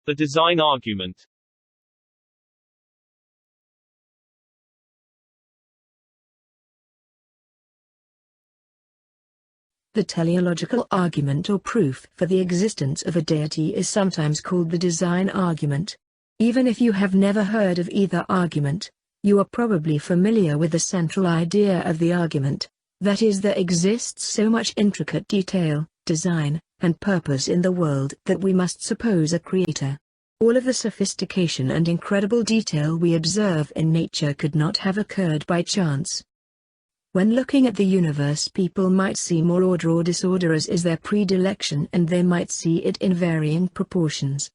The design argument. The teleological argument or proof for the existence of a deity is sometimes called the design argument. Even if you have never heard of either argument, you are probably familiar with the central idea of the argument, that is, there exists so much intricate detail, design, and purpose in the world that we must suppose a creator. All of the sophistication and incredible detail we observe in nature could not have occurred by chance. When looking at the universe, people might see more order or disorder as is their predilection, and they might see it in varying proportions.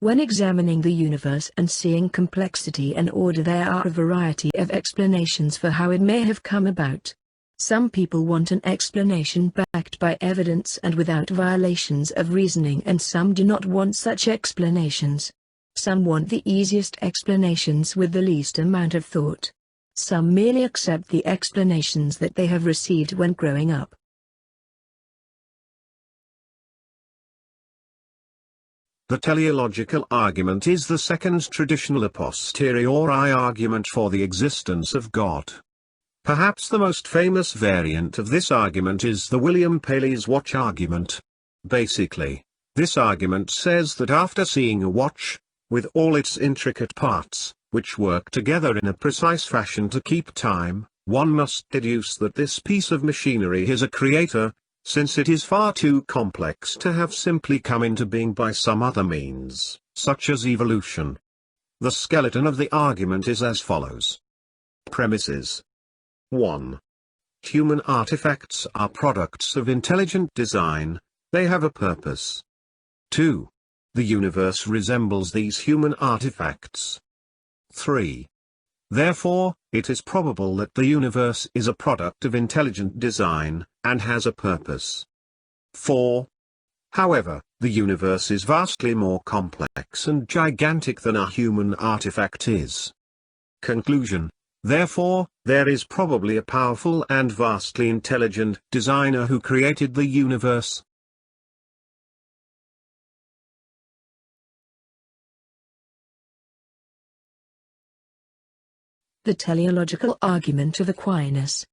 When examining the universe and seeing complexity and order, there are a variety of explanations for how it may have come about. Some people want an explanation backed by evidence and without violations of reasoning, and some do not want such explanations. Some want the easiest explanations with the least amount of thought. Some merely accept the explanations that they have received when growing up. The teleological argument is the second traditional a posteriori argument for the existence of God. Perhaps the most famous variant of this argument is the William Paley's watch argument. Basically, this argument says that after seeing a watch, with all its intricate parts, which work together in a precise fashion to keep time, one must deduce that this piece of machinery is a creator, since it is far too complex to have simply come into being by some other means, such as evolution. The skeleton of the argument is as follows. Premises. 1. Human artifacts are products of intelligent design, they have a purpose. 2. The universe resembles these human artifacts. 3. Therefore, it is probable that the universe is a product of intelligent design, and has a purpose. 4. However, the universe is vastly more complex and gigantic than a human artifact is. Conclusion. Therefore, there is probably a powerful and vastly intelligent designer who created the universe. The teleological argument of Aquinas.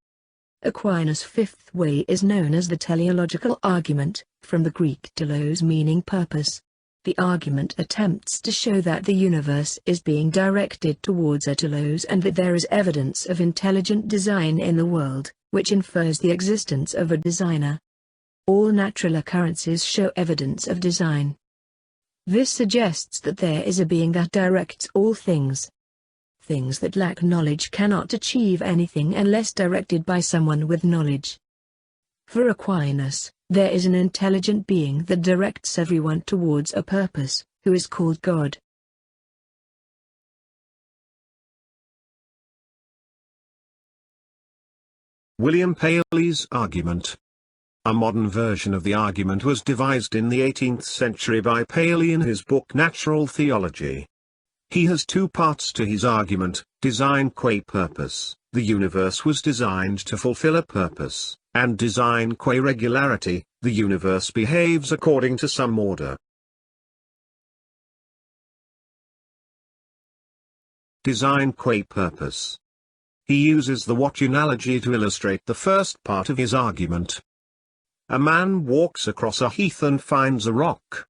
Aquinas' fifth way is known as the teleological argument, from the Greek telos meaning purpose. The argument attempts to show that the universe is being directed towards a telos and that there is evidence of intelligent design in the world, which infers the existence of a designer. All natural occurrences show evidence of design. This suggests that there is a being that directs all things. Things that lack knowledge cannot achieve anything unless directed by someone with knowledge. For Aquinas, there is an intelligent being that directs everyone towards a purpose, who is called God. William Paley's argument. A modern version of the argument was devised in the 18th century by Paley in his book Natural Theology. He has two parts to his argument: design qua purpose, the universe was designed to fulfill a purpose, and design qua regularity, the universe behaves according to some order. Design qua purpose. He uses the watch analogy to illustrate the first part of his argument. A man walks across a heath and finds a rock.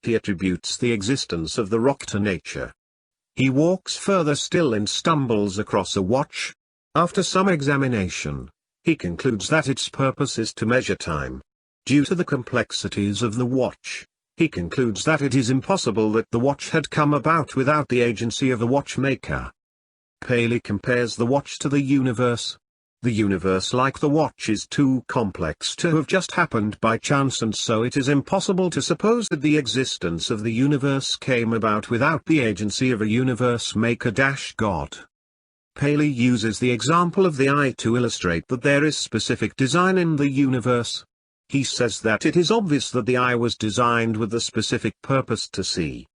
He attributes the existence of the rock to nature. He walks further still and stumbles across a watch. After some examination, he concludes that its purpose is to measure time. Due to the complexities of the watch, he concludes that it is impossible that the watch had come about without the agency of the watchmaker. Paley compares the watch to the universe. The universe, like the watch, is too complex to have just happened by chance, and so it is impossible to suppose that the existence of the universe came about without the agency of a universe maker - God. Paley uses the example of the eye to illustrate that there is specific design in the universe. He says that it is obvious that the eye was designed with the specific purpose to see.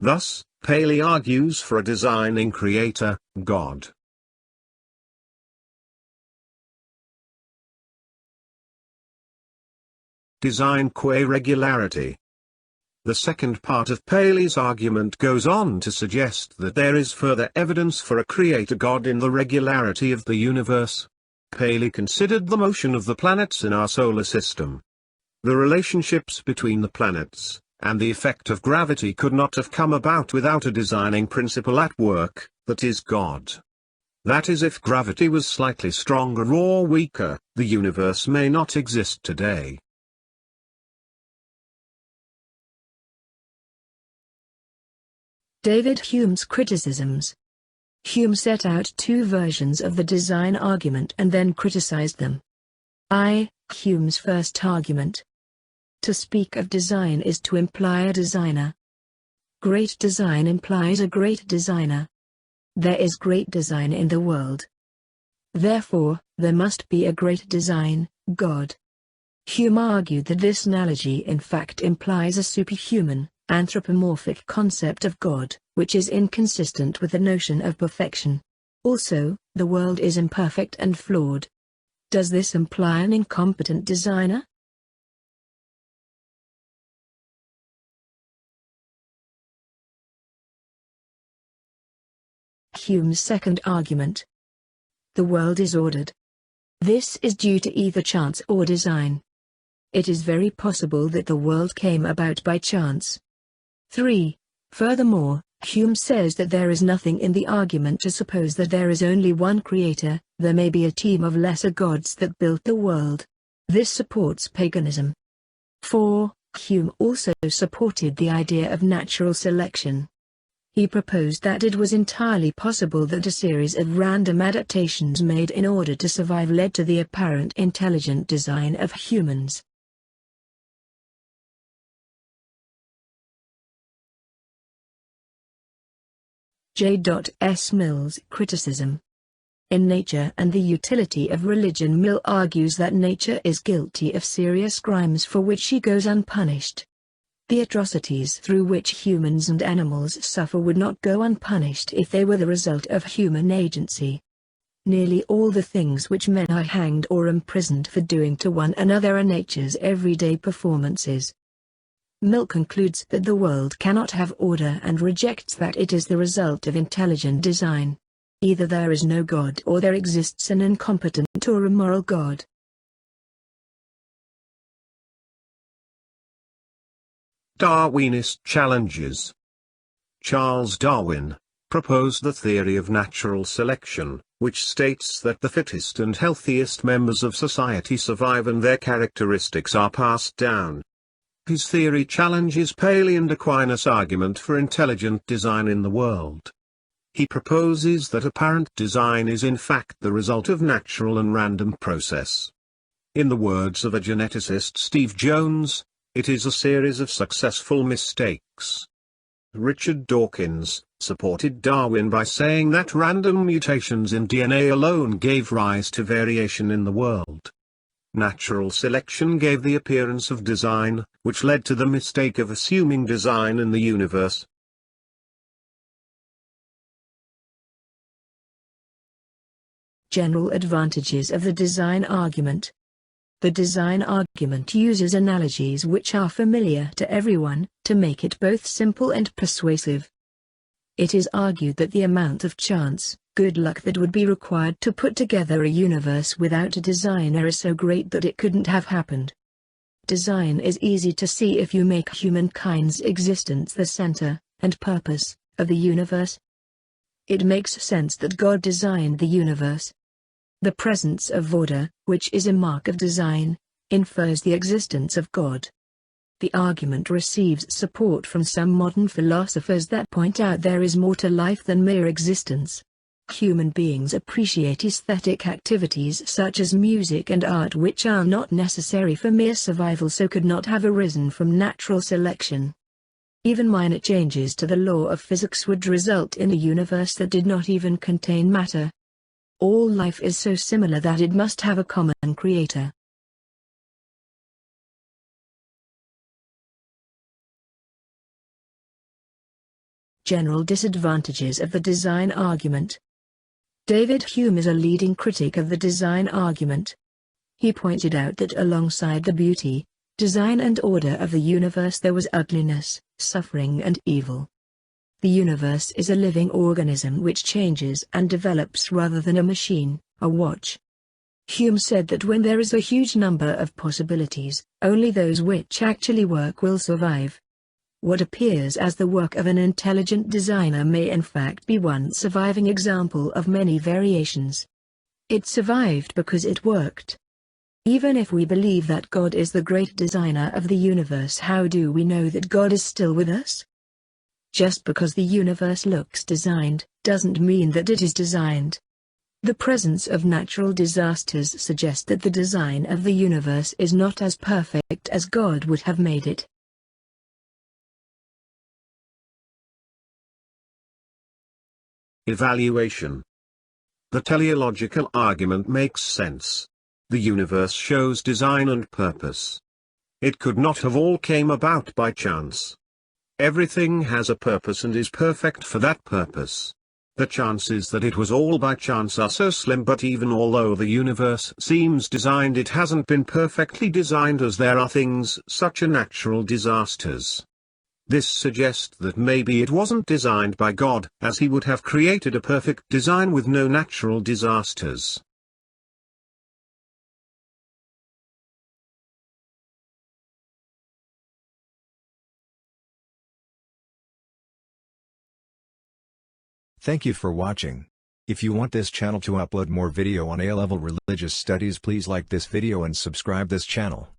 Thus, Paley argues for a designing creator, God. Design qua regularity. The second part of Paley's argument goes on to suggest that there is further evidence for a creator God in the regularity of the universe. Paley considered the motion of the planets in our solar system. The relationships between the planets, and the effect of gravity could not have come about without a designing principle at work, that is God. That is, if gravity was slightly stronger or weaker, the universe may not exist today. David Hume's criticisms. Hume set out two versions of the design argument and then criticized them. Hume's first argument. To speak of design is to imply a designer. Great design implies a great designer. There is great design in the world. Therefore, there must be a great design, God. Hume argued that this analogy in fact implies a superhuman, anthropomorphic concept of God, which is inconsistent with the notion of perfection. Also, the world is imperfect and flawed. Does this imply an incompetent designer? Hume's second argument. The world is ordered. This is due to either chance or design. It is very possible that the world came about by chance. 3. Furthermore, Hume says that there is nothing in the argument to suppose that there is only one creator. There may be a team of lesser gods that built the world. This supports paganism. 4. Hume also supported the idea of natural selection. He proposed that it was entirely possible that a series of random adaptations made in order to survive led to the apparent intelligent design of humans. J.S. Mill's criticism. In Nature and the Utility of Religion, Mill argues that nature is guilty of serious crimes for which she goes unpunished. The atrocities through which humans and animals suffer would not go unpunished if they were the result of human agency. Nearly all the things which men are hanged or imprisoned for doing to one another are nature's everyday performances. Mill concludes that the world cannot have order and rejects that it is the result of intelligent design. Either there is no God or there exists an incompetent or immoral God. Darwinist challenges. Charles Darwin proposed the theory of natural selection, which states that the fittest and healthiest members of society survive and their characteristics are passed down. His theory challenges Paley and Aquinas' argument for intelligent design in the world. He proposes that apparent design is in fact the result of natural and random process. In the words of a geneticist, Steve Jones, it is a series of successful mistakes. Richard Dawkins supported Darwin by saying that random mutations in DNA alone gave rise to variation in the world. Natural selection gave the appearance of design, which led to the mistake of assuming design in the universe. General advantages of the design argument. The design argument uses analogies which are familiar to everyone, to make it both simple and persuasive. It is argued that the amount of chance, good luck that would be required to put together a universe without a designer is so great that it couldn't have happened. Design is easy to see if you make humankind's existence the center and purpose of the universe. It makes sense that God designed the universe. The presence of order, which is a mark of design, infers the existence of God. The argument receives support from some modern philosophers that point out there is more to life than mere existence. Human beings appreciate aesthetic activities such as music and art which are not necessary for mere survival, so could not have arisen from natural selection. Even minor changes to the law of physics would result in a universe that did not even contain matter. All life is so similar that it must have a common creator. General disadvantages of the design argument. David Hume is a leading critic of the design argument. He pointed out that alongside the beauty, design and order of the universe there was ugliness, suffering and evil. The universe is a living organism which changes and develops rather than a machine, a watch. Hume said that when there is a huge number of possibilities, only those which actually work will survive. What appears as the work of an intelligent designer may in fact be one surviving example of many variations. It survived because it worked. Even if we believe that God is the great designer of the universe, how do we know that God is still with us? Just because the universe looks designed, doesn't mean that it is designed. The presence of natural disasters suggests that the design of the universe is not as perfect as God would have made it. Evaluation. The teleological argument makes sense. The universe shows design and purpose. It could not have all came about by chance. Everything has a purpose and is perfect for that purpose. The chances that it was all by chance are so slim, but even although the universe seems designed, it hasn't been perfectly designed, as there are things such as natural disasters. This suggests that maybe it wasn't designed by God, as he would have created a perfect design with no natural disasters. Thank you for watching. If you want this channel to upload more video on A-level religious studies, please like this video and subscribe this channel.